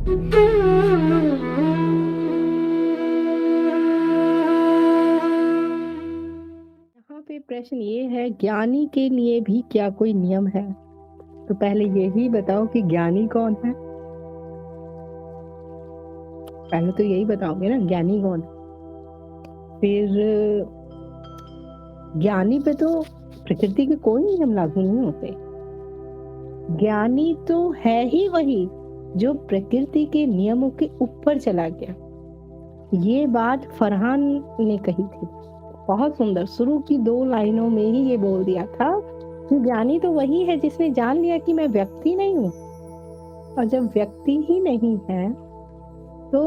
यहाँ पे प्रश्न ये है, ज्ञानी के लिए भी क्या कोई नियम है? तो पहले यही बताओ कि ज्ञानी कौन है। पहले तो यही बताओगे ना, ज्ञानी कौन है। फिर ज्ञानी पे तो प्रकृति के कोई नियम लागू नहीं होते। ज्ञानी तो है ही वही जो प्रकृति के नियमों के ऊपर चला गया। ये बात फरहान ने कही थी, बहुत सुंदर। शुरू की 2 लाइनों में ही ये बोल दिया था कि ज्ञानी तो वही है जिसने जान लिया कि मैं व्यक्ति नहीं हूँ, और जब व्यक्ति ही नहीं है तो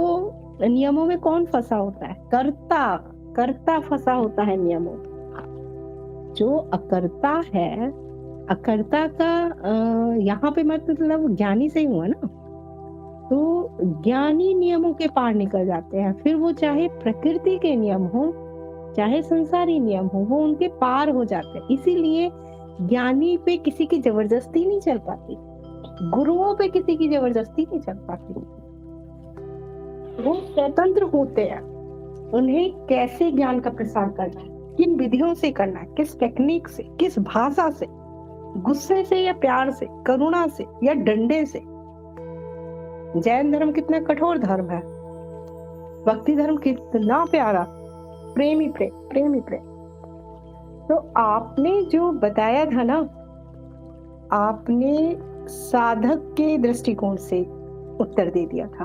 नियमों में कौन फंसा होता है? कर्ता फंसा होता है नियमों में। जो अकर्ता है, अकर्ता का यहाँ पे मतलब ज्ञानी से ही हुआ ना, तो ज्ञानी नियमों के पार निकल जाते हैं। फिर वो चाहे प्रकृति के नियम हो चाहे संसारी नियम हो, वो उनके पार हो जाते हैं। इसीलिए ज्ञानी पे किसी की जबरदस्ती नहीं चल पाती, गुरुओं पे किसी की जबरदस्ती नहीं चल पाती। वो स्वतंत्र होते हैं, उन्हें कैसे ज्ञान का प्रसार करना है, किन विधियों से करना है, किस टेक्निक से, किस भाषा से, गुस्से से या प्यार से, करुणा से या डंडे से। जैन धर्म कितना कठोर धर्म है, भक्ति धर्म कितना प्यारा, प्रेमी प्रेम, प्रेमी प्रेम। तो आपने जो बताया था ना, आपने साधक के दृष्टिकोण से उत्तर दे दिया था।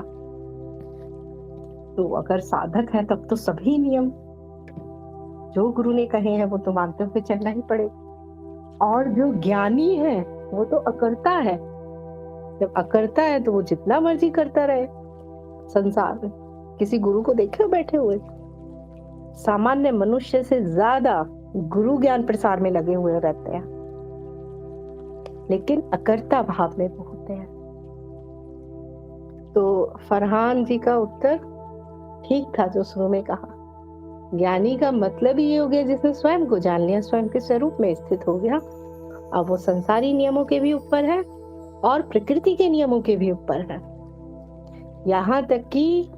तो अगर साधक है तब तो सभी नियम जो गुरु ने कहे हैं वो तो मानते हुए चलना ही पड़ेगा। और जो ज्ञानी है वो तो अकर्ता है। जब अकर्ता है तो वो जितना मर्जी करता रहे संसार में। किसी गुरु को देखे बैठे हुए? सामान्य मनुष्य से ज्यादा गुरु ज्ञान प्रसार में लगे हुए रहते हैं, लेकिन अकर्ता भाव में वो होते हैं। तो फरहान जी का उत्तर ठीक था जो शुरू में कहा। ज्ञानी का मतलब ये हो गया जिसने स्वयं को जान लिया, स्वयं के स्वरूप में स्थित हो गया। अब वो संसारी नियमों के भी ऊपर है और प्रकृति के नियमों के भी ऊपर है। यहाँ तक कि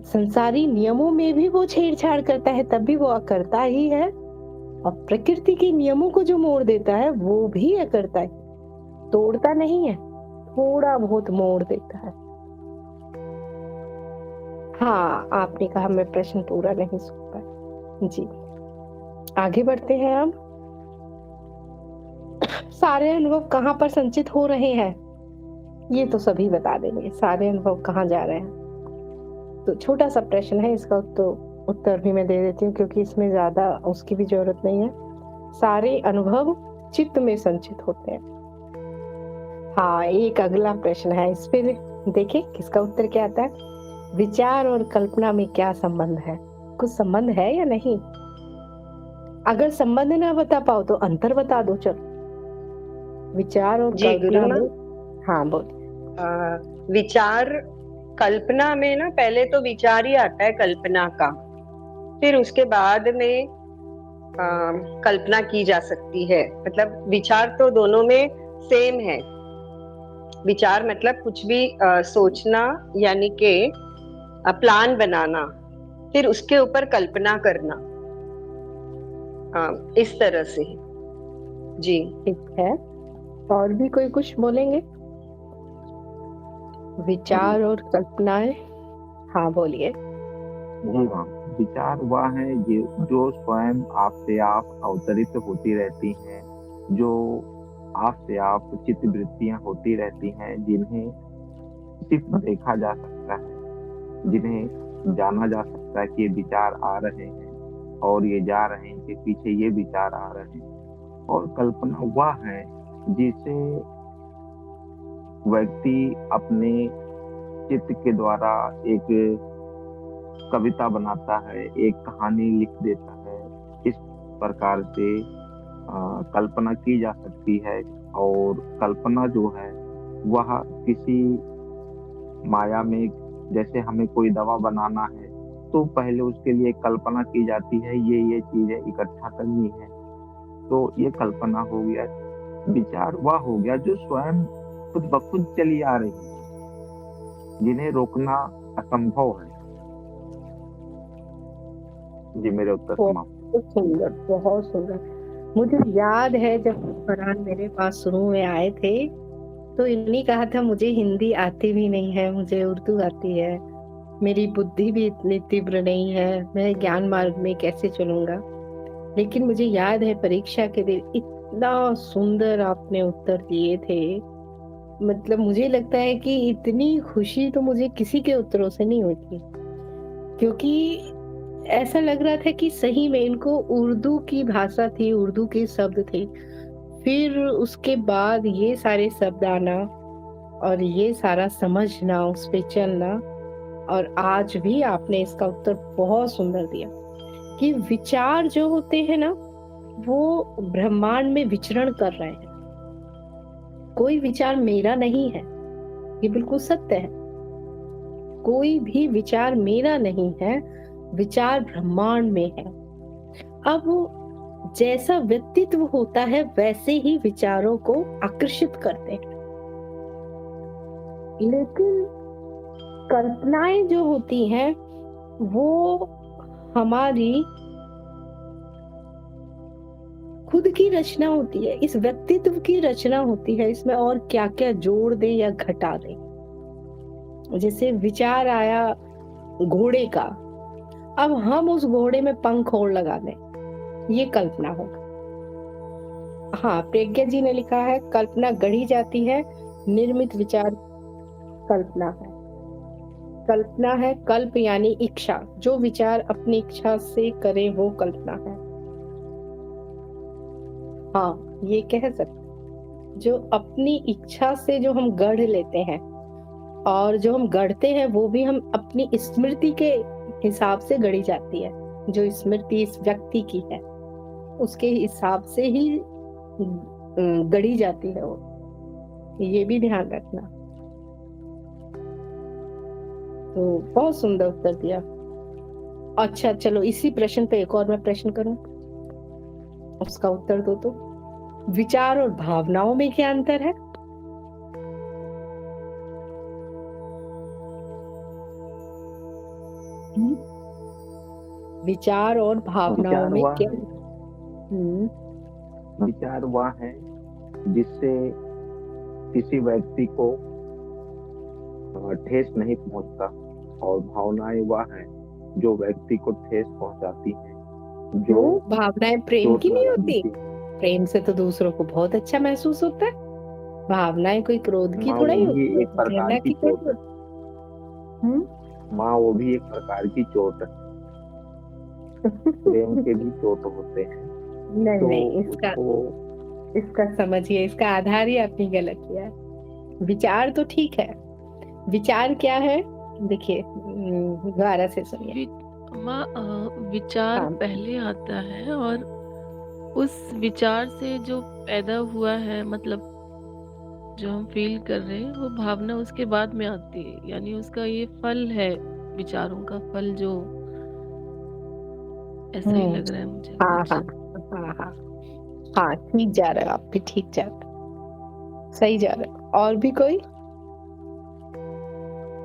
संसारी नियमों में भी वो छेड़छाड़ करता है तब भी वो अकर्ता ही है, और प्रकृति के नियमों को जो मोड़ देता है वो भी अकर्ता ही, तोड़ता नहीं है, थोड़ा बहुत मोड़ देता है। हाँ, आपने कहा मैं प्रश्न पूरा नहीं सुन पाई जी। आगे बढ़ते हैं हम। सारे अनुभव कहाँ पर संचित हो रहे हैं ये तो सभी बता देंगे, सारे अनुभव कहाँ जा रहे हैं। तो छोटा सा प्रश्न है, इसका उत्तर भी मैं दे देती हूँ क्योंकि इसमें ज्यादा उसकी भी जरूरत नहीं है। सारे अनुभव चित्त में संचित होते हैं। हाँ, एक अगला प्रश्न है, इस पे देखिए किसका उत्तर क्या आता है। विचार और कल्पना में क्या संबंध है? कुछ संबंध है या नहीं? अगर संबंध ना बता पाओ तो अंतर बता दो। चलो, विचार और कल्पना में। हाँ बोल। विचार कल्पना में ना, पहले तो विचार ही आता है कल्पना का, फिर उसके बाद में कल्पना की जा सकती है। मतलब विचार तो दोनों में सेम है। विचार मतलब कुछ भी सोचना, यानी कि प्लान बनाना, फिर उसके ऊपर कल्पना करना, इस तरह से। जी ठीक है, और भी कोई कुछ बोलेंगे? विचार और कल्पनाएं। हाँ बोलिए। विचार वह है जो स्वयं आप से आप अवतरित होती रहती हैं, जो आप से आप चित्त वृत्तियां होती रहती हैं, जिन्हें सिर्फ देखा जा सकता है, जिन्हें जाना जा सकता है कि ये विचार आ रहे हैं और ये जा रहे हैं, कि पीछे ये विचार आ रहे हैं। और कल्पना वह है जिसे व्यक्ति अपने चित्त के द्वारा एक कविता बनाता है, एक कहानी लिख देता है। इस प्रकार से कल्पना की जा सकती है। और कल्पना जो है वह किसी माया में, जैसे हमें कोई दवा बनाना है तो पहले उसके लिए कल्पना की जाती है, ये चीजें इकट्ठा करनी है, तो ये कल्पना हो गया। विचार वह हो गया जो स्वयं खुद ब खुद चली आ रही है, जिन्हें रोकना असंभव है। जी, मेरे उत्तर समाप्त। बहुत सुंदर, बहुत सुंदर। मुझे याद है जब फरहान मेरे पास शुरू में आए थे तो इन्हीं कहा था मुझे हिंदी आती भी नहीं है, मुझे उर्दू आती है, मेरी बुद्धि भी इतनी तीव्र नहीं है, मैं ज्ञान मार्ग में कैसे चलूंगा। लेकिन मुझे याद है परीक्षा के दिन इतना सुंदर आपने उत्तर दिए थे। मतलब मुझे लगता है कि इतनी खुशी तो मुझे किसी के उत्तरों से नहीं होती, क्योंकि ऐसा लग रहा था कि सही में इनको उर्दू की भाषा थी, उर्दू के शब्द थे। फिर उसके बाद ये सारे शब्द आना और ये सारा समझना, उस पे चलना, और आज भी आपने इसका उत्तर बहुत सुंदर दिया कि विचार जो होते हैं ना, वो ब्रह्मांड में विचरण कर रहे हैं। कोई विचार मेरा नहीं है, ये बिल्कुल सत्य है। कोई भी विचार मेरा नहीं है, विचार ब्रह्मांड में है। अब जैसा व्यक्तित्व होता है वैसे ही विचारों को आकर्षित करते हैं। लेकिन कल्पनाएं जो होती हैं वो हमारी खुद की रचना होती है, इस व्यक्तित्व की रचना होती है। इसमें और क्या क्या जोड़ दे या घटा दे। जैसे विचार आया घोड़े का, अब हम उस घोड़े में पंख और लगा दें, ये कल्पना होगा। हाँ, प्रज्ञा जी ने लिखा है कल्पना गढ़ी जाती है, निर्मित विचार कल्पना है। कल्पना है कल्प यानी इच्छा, जो विचार अपनी इच्छा से करे वो कल्पना है। हाँ, ये कह सकते, जो अपनी इच्छा से जो हम गढ़ लेते हैं, और जो हम गढ़ते हैं वो भी हम अपनी स्मृति के हिसाब से गढ़ी जाती है। जो स्मृति इस व्यक्ति की है उसके हिसाब से ही गढ़ी जाती है वो, ये भी ध्यान रखना। तो बहुत सुंदर उत्तर दिया। अच्छा चलो, इसी प्रश्न पे एक और मैं प्रश्न करूं, उसका उत्तर दो तो। विचार और भावनाओं में क्या अंतर है? विचार और भावनाओं में क्या? विचार वह है जिससे किसी व्यक्ति को ठेस नहीं पहुंचता, और भावनाएं वह है जो व्यक्ति को ठेस पहुंचाती है। जो भावनाएं प्रेम की नहीं होती? प्रेम से तो दूसरों को बहुत अच्छा महसूस होता है। भावनाएं कोई क्रोध की थोड़ा ही होती है, एक प्रकार की चोट है। माँ, वो भी एक प्रकार की चोट है। प्रेम के भी चोट होते हैं। नहीं तो नहीं, इसका समझिए, इसका आधार ही आपने गलत किया है। विचार तो ठीक है, विचार क्या है देखिए, दोबारा से सुनिए। विचार पहले आता है और उस विचार से जो पैदा हुआ है, मतलब जो हम फील कर रहे हैं, वो भावना उसके बाद में आती है। यानी उसका ये फल है, विचारों का फल, जो ऐसा ही लग रहा है मुझे। हाँ हाँ हाँ हाँ हाँ, ठीक जा रहे हो आप भी, ठीक जा रहे हो, सही जा रहे हो। और भी कोई?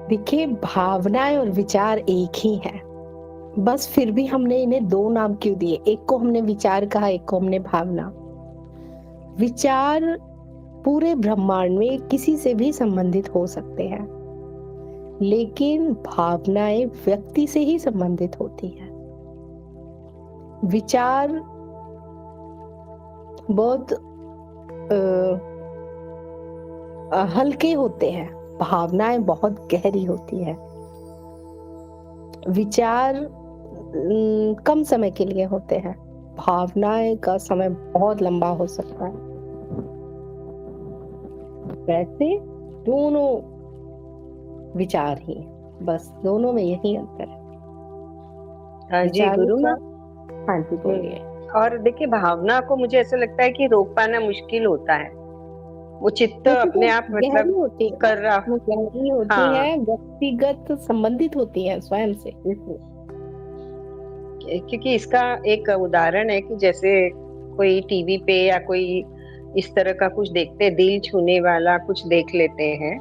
देखिए, भावनाएं और विचार एक ही है, बस फिर भी हमने इन्हें दो नाम क्यों दिए? एक को हमने विचार कहा, एक को हमने भावना। विचार पूरे ब्रह्मांड में किसी से भी संबंधित हो सकते हैं, लेकिन भावनाएं व्यक्ति से ही संबंधित होती है। विचार बहुत हल्के होते हैं, भावनाएं बहुत गहरी होती है। विचार कम समय के लिए होते हैं, भावनाएं का समय बहुत लंबा हो सकता है। वैसे दोनों विचार ही, बस दोनों में यही अंतर है। हाँ जी गुरु माँ। हाँ जी बोलिए। और देखिए, भावना को मुझे ऐसा लगता है कि रोक पाना मुश्किल होता है। वो चित्त अपने आप मतलब कर रहा गहरी होती है, व्यक्तिगत संबंधित होती है स्वयं से। क्योंकि इसका एक उदाहरण है कि जैसे कोई टीवी पे या कोई इस तरह का कुछ देखते, दिल छूने वाला कुछ देख लेते हैं,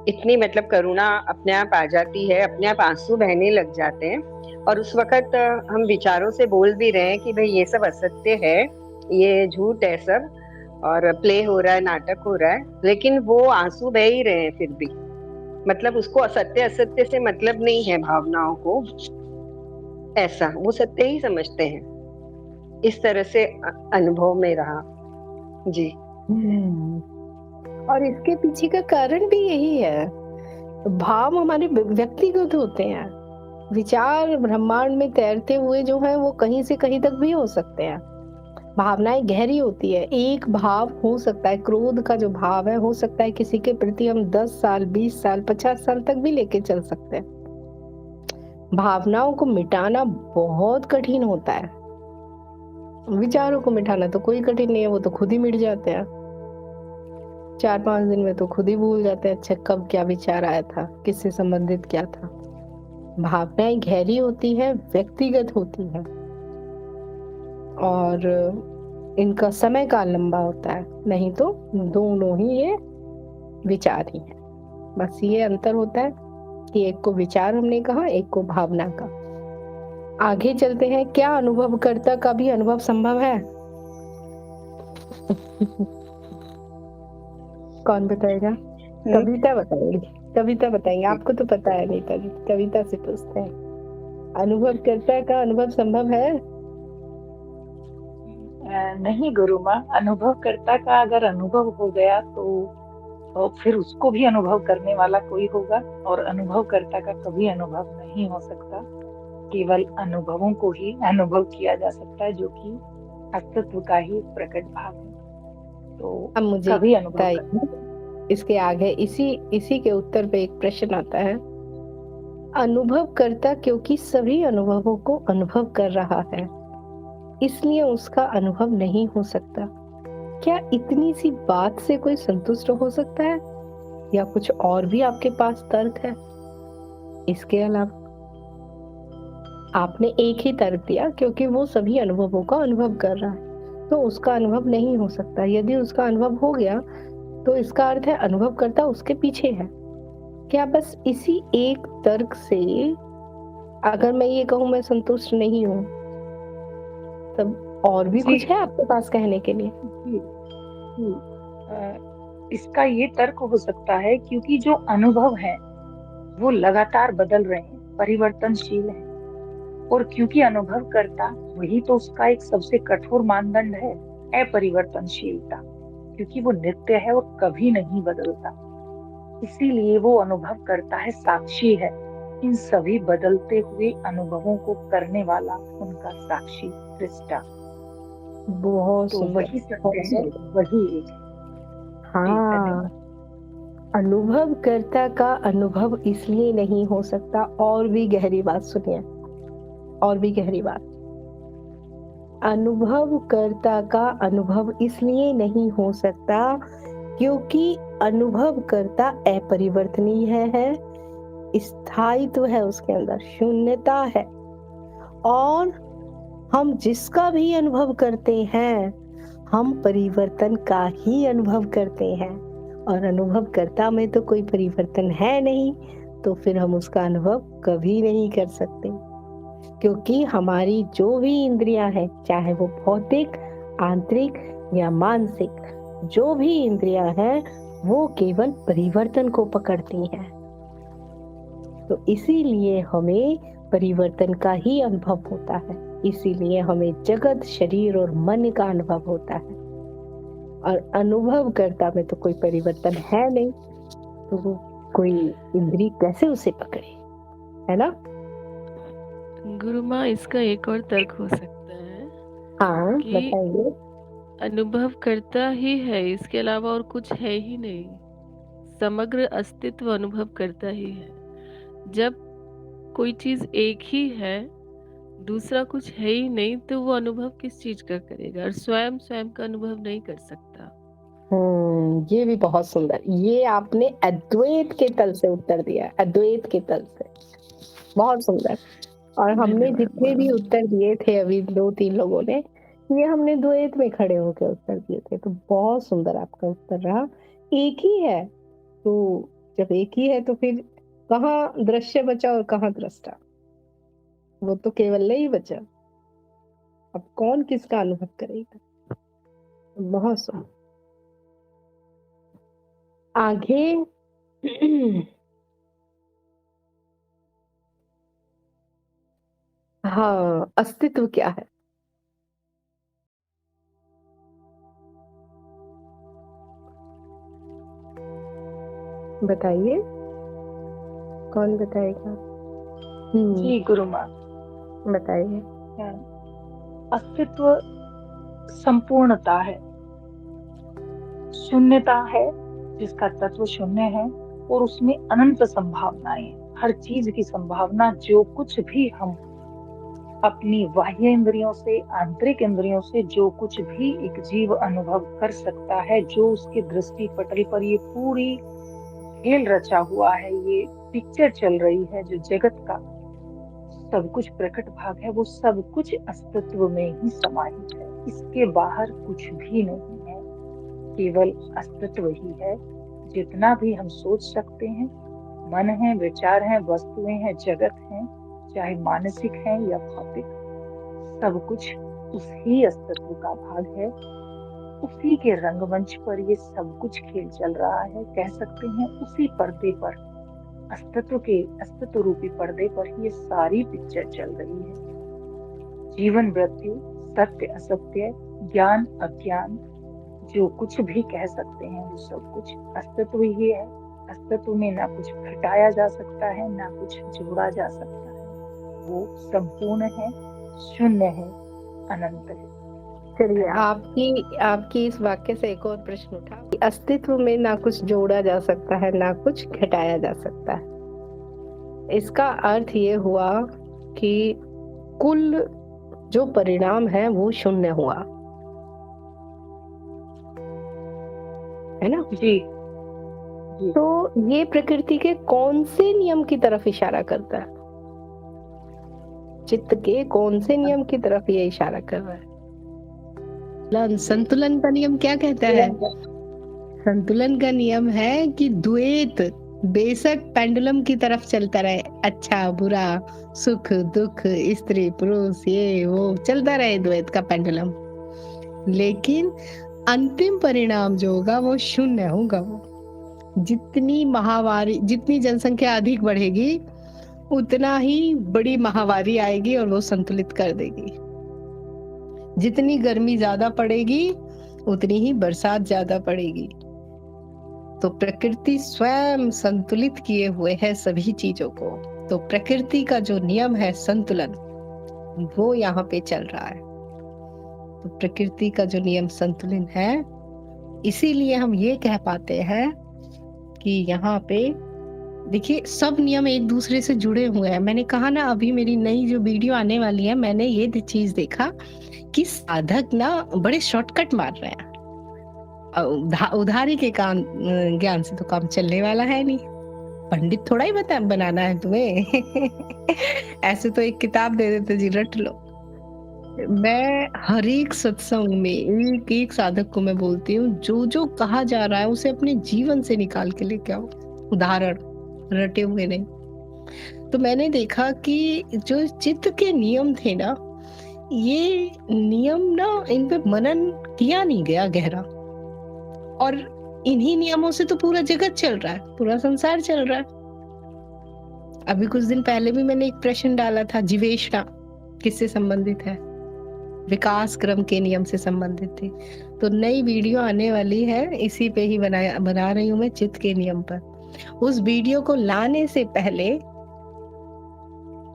इतनी मतलब करुणा अपने आप आ जाती है, अपने आप आंसू बहने लग जाते हैं। और उस वक्त हम विचारों से बोल भी रहे हैं कि भाई ये सब असत्य है, ये झूठ है सब, और प्ले हो रहा है, नाटक हो रहा है, लेकिन वो आंसू बह ही रहे हैं फिर भी। मतलब उसको असत्य असत्य से मतलब नहीं है, भावनाओं को ऐसा वो सत्य ही समझते हैं। इस तरह से अनुभव में रहा जी। और इसके पीछे का कारण भी यही है, भाव हमारे व्यक्तिगत होते हैं, विचार ब्रह्मांड में तैरते हुए जो है वो कहीं से कहीं तक भी हो सकते हैं। भावनाएं गहरी होती है, एक भाव हो सकता है, क्रोध का जो भाव है हो सकता है किसी के प्रति हम 10 साल 20 साल 50 साल तक भी लेके चल सकते हैं। भावनाओं को मिटाना बहुत कठिन होता है, विचारों को मिटाना तो कोई कठिन नहीं है, वो तो खुद ही मिट जाते हैं। 4-5 दिन में तो खुद ही भूल जाते हैं, अच्छा कब क्या विचार आया था, किससे संबंधित क्या था। भावनाएं गहरी होती है, व्यक्तिगत होती है, और इनका समय काल लंबा होता है, नहीं तो दोनों ही ये विचार ही है। बस ये अंतर होता है कि एक को विचार हमने कहा, एक को भावना का। आगे चलते हैं, क्या अनुभवकर्ता का भी अनुभव संभव है? कौन बताएगा? कविता बताएंगे, कविता बताएंगे। आपको तो पता है नहीं, तभी कविता से पूछते हैं, अनुभवकर्ता का अनुभव संभव है? नहीं गुरु माँ, अनुभवकर्ता का अगर अनुभव हो गया तो फिर उसको भी अनुभव करने वाला कोई होगा, और अनुभवकर्ता का कभी अनुभव नहीं हो सकता। केवल अनुभवों को ही अनुभव किया जा सकता है, जो कि अस्तित्व का ही प्रकट भाव है। तो अब मुझे कभी अनुभव बताइए, इसके आगे इसी के उत्तर पे एक प्रश्न आता है, अनुभवकर्ता क्योंकि सभी अनुभवों को अनुभव कर रहा है, इसलिए उसका अनुभव नहीं हो सकता। क्या इतनी सी बात से कोई संतुष्ट हो सकता है, या कुछ और भी आपके पास तर्क है? इसके अलावा आपने एक ही तर्क दिया, क्योंकि वो सभी अनुभवों का अनुभव कर रहा है तो उसका अनुभव नहीं हो सकता। यदि उसका अनुभव हो गया तो इसका अर्थ है अनुभवकर्ता उसके पीछे है। क्या बस इसी एक तर्क से अगर मैं ये कहूं मैं संतुष्ट नहीं हूं, तब और भी कुछ है आपके पास कहने के लिए? इसका ये तर्क हो सकता है, क्योंकि जो अनुभव है वो लगातार बदल रहे हैं, परिवर्तनशील है, और क्योंकि अनुभव करता वही तो उसका एक सबसे कठोर मानदंड है, अपरिवर्तनशीलता, क्योंकि वो नित्य है और कभी नहीं बदलता। इसीलिए वो अनुभव करता है, साक्षी है, इन सभी बदलते हुए अनुभवों को करने वाला उनका साक्षी दृष्टा। बहुत तो सुंदर, वही सत्य है, वही एक। हाँ, अनुभवकर्ता का अनुभव इसलिए नहीं हो सकता। और भी गहरी बात सुनिए, और भी गहरी बात, अनुभवकर्ता का अनुभव इसलिए नहीं हो सकता क्योंकि अनुभवकर्ता अपरिवर्तनीय है, स्थायित्व है उसके अंदर, शून्यता है, और हम जिसका भी अनुभव करते हैं हम परिवर्तन का ही अनुभव करते हैं, और अनुभवकर्ता में तो कोई परिवर्तन है नहीं, तो फिर हम उसका अनुभव कभी नहीं कर सकते। क्योंकि हमारी जो भी इंद्रियां हैं, चाहे वो भौतिक, आंतरिक या मानसिक, जो भी इंद्रियां हैं वो केवल परिवर्तन को पकड़ती हैं। तो इसीलिए हमें परिवर्तन का ही अनुभव होता है, इसीलिए हमें जगत, शरीर और मन का अनुभव होता है। और अनुभवकर्ता में तो कोई परिवर्तन है नहीं, तो वो कोई इंद्री कैसे उसे पकड़े, है ना? गुरु माँ, इसका एक और तर्क हो सकता है हाँ, कि बताइए। अनुभव करता ही है, इसके अलावा और कुछ है ही नहीं। समग्र अस्तित्व अनुभव करता ही है। जब कोई चीज एक ही है, दूसरा कुछ है ही नहीं, तो वो अनुभव किस चीज का करेगा, और स्वयं स्वयं का अनुभव नहीं कर सकता। ये भी बहुत सुंदर, ये आपने अद्वैत के तल से उत्तर दिया, अद्वैत के तल से, बहुत सुंदर। और हमने जितने भी उत्तर दिए थे अभी 2-3 लोगों ने, ये हमने द्वैत में खड़े होकर उत्तर दिए थे, तो बहुत सुंदर आपका उत्तर रहा। एक ही है तो जब एक ही है तो फिर कहाँ दृश्य बचा और कहाँ दृष्टा? वो तो केवल ही बचा। अब कौन किसका अनुभव करेगा? बहुत सो आगे हाँ, अस्तित्व क्या है? बताइए, कौन बताएगा? जी गुरु माँ, बताइए। अस्तित्व संपूर्णता है, शून्यता है, जिसका तत्व शून्य है और उसमें अनंत संभावनाएं हैं। हर चीज की संभावना, जो कुछ भी हम अपनी बाह्य इंद्रियों से, आंतरिक इंद्रियों से जो कुछ भी एक जीव अनुभव कर सकता है, जो उसके दृष्टि पटल पर ये पूरी खेल रचा हुआ है, ये पिक्चर चल रही है जो जगत का सब कुछ प्रकट भाग है, वो सब कुछ अस्तित्व में ही समाहित है। इसके बाहर कुछ भी नहीं है, केवल अस्तित्व ही है। जितना भी हम सोच सकते हैं, मन है, विचार है, वस्तुएं हैं, जगत है, चाहे मानसिक है या भौतिक, सब कुछ उसी अस्तित्व का भाग है। उसी के रंगमंच पर ये सब कुछ खेल चल रहा है। कह सकते हैं उसी पर्दे पर, अस्तित्व रूपी पर्दे पर ही ये सारी पिक्चर चल रही है। जीवन मृत्यु, सत्य असत्य, ज्ञान अज्ञान, जो कुछ भी कह सकते हैं वो सब कुछ अस्तित्व ही है। अस्तित्व में ना कुछ घटाया जा सकता है, ना कुछ जोड़ा जा सकता है। वो संपूर्ण है, शून्य है, अनंत है। चलिए, आपकी इस वाक्य से एक और प्रश्न उठा कि अस्तित्व में ना कुछ जोड़ा जा सकता है, ना कुछ घटाया जा सकता है। इसका अर्थ ये हुआ कि कुल जो परिणाम है वो शून्य हुआ, है ना? जी। तो ये प्रकृति के कौन से नियम की तरफ इशारा करता है? चित्त के कौन से नियम की तरफ ये इशारा कर रहा है? संतुलन का नियम क्या कहता है? संतुलन का नियम है कि द्वैत बेशक पेंडुलम की तरफ चलता रहे, अच्छा बुरा, सुख दुख, स्त्री पुरुष, ये वो चलता रहे द्वैत का पेंडुलम, लेकिन अंतिम परिणाम जो होगा वो शून्य होगा। वो जितनी जनसंख्या अधिक बढ़ेगी उतना ही बड़ी महामारी आएगी और वो संतुलित कर देगी। जितनी गर्मी ज्यादा पड़ेगी उतनी ही बरसात ज्यादा पड़ेगी। तो प्रकृति स्वयं संतुलित किए हुए है सभी चीजों को। तो प्रकृति का जो नियम है संतुलन, वो यहाँ पे चल रहा है। तो प्रकृति का जो नियम संतुलन है, इसीलिए हम ये कह पाते हैं कि यहाँ पे देखिए सब नियम एक दूसरे से जुड़े हुए हैं। मैंने कहा ना, अभी मेरी नई जो वीडियो आने वाली है, मैंने ये चीज देखा कि साधक ना बड़े शॉर्टकट मार रहे हैं। उधारी के ज्ञान से तो काम चलने वाला है नहीं। पंडित थोड़ा ही बनाना है तुम्हें। ऐसे तो एक किताब दे देते जी, रट लो। मैं हर एक सत्संग में एक साधक को मैं बोलती हूँ, जो जो कहा जा रहा है उसे अपने जीवन से निकाल के लेके आओ, उदाहरण रटे हुए नहीं। तो मैंने देखा कि जो चित्त के नियम थे ना, ये नियम ना, इन पे मनन किया नहीं गया गहरा, और इन्हीं नियमों से तो पूरा जगत चल रहा है, पूरा संसार चल रहा है। अभी कुछ दिन पहले भी मैंने एक प्रश्न डाला था, जीवेशना किससे संबंधित है? विकास क्रम के नियम से संबंधित थी। तो नई वीडियो आने वाली है, इसी पे ही बना रही हूँ मैं, चित्त के नियम पर। उस वीडियो को लाने से पहले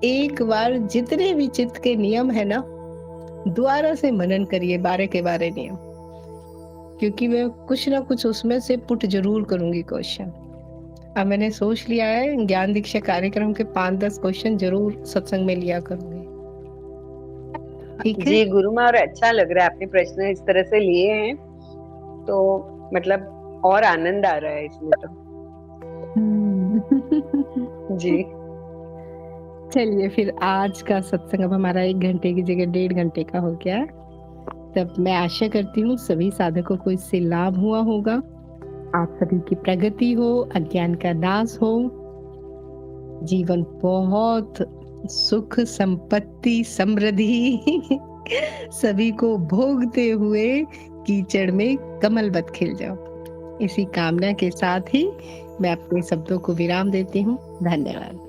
एक बार जितने भी चित्त के नियम है ना, दोबारा से मनन करिए 12 के 12 नियम, क्योंकि मैं कुछ ना कुछ उसमें से पुट जरूर करूंगी क्वेश्चन। अब मैंने सोच लिया है ज्ञान दीक्षा कार्यक्रम के 5-10 क्वेश्चन जरूर सत्संग में लिया करूंगी। ठीक है जी गुरु माँ, और अच्छा लग रहा है आपने प्रश्न इस तरह से लिए हैं, तो मतलब और आनंद आ रहा है इसमें तो। जी चलिए, फिर आज का सत्संग अब हमारा 1 घंटे की जगह 1.5 घंटे का हो गया। तब मैं आशा करती हूँ सभी साधकों को इससे लाभ हुआ होगा। आप सभी की प्रगति हो, अज्ञान का नाश हो, जीवन बहुत सुख, संपत्ति, समृद्धि सभी को भोगते हुए कीचड़ में कमलवत खिल जाओ। इसी कामना के साथ ही मैं अपने शब्दों को विराम देती हूँ। धन्यवाद।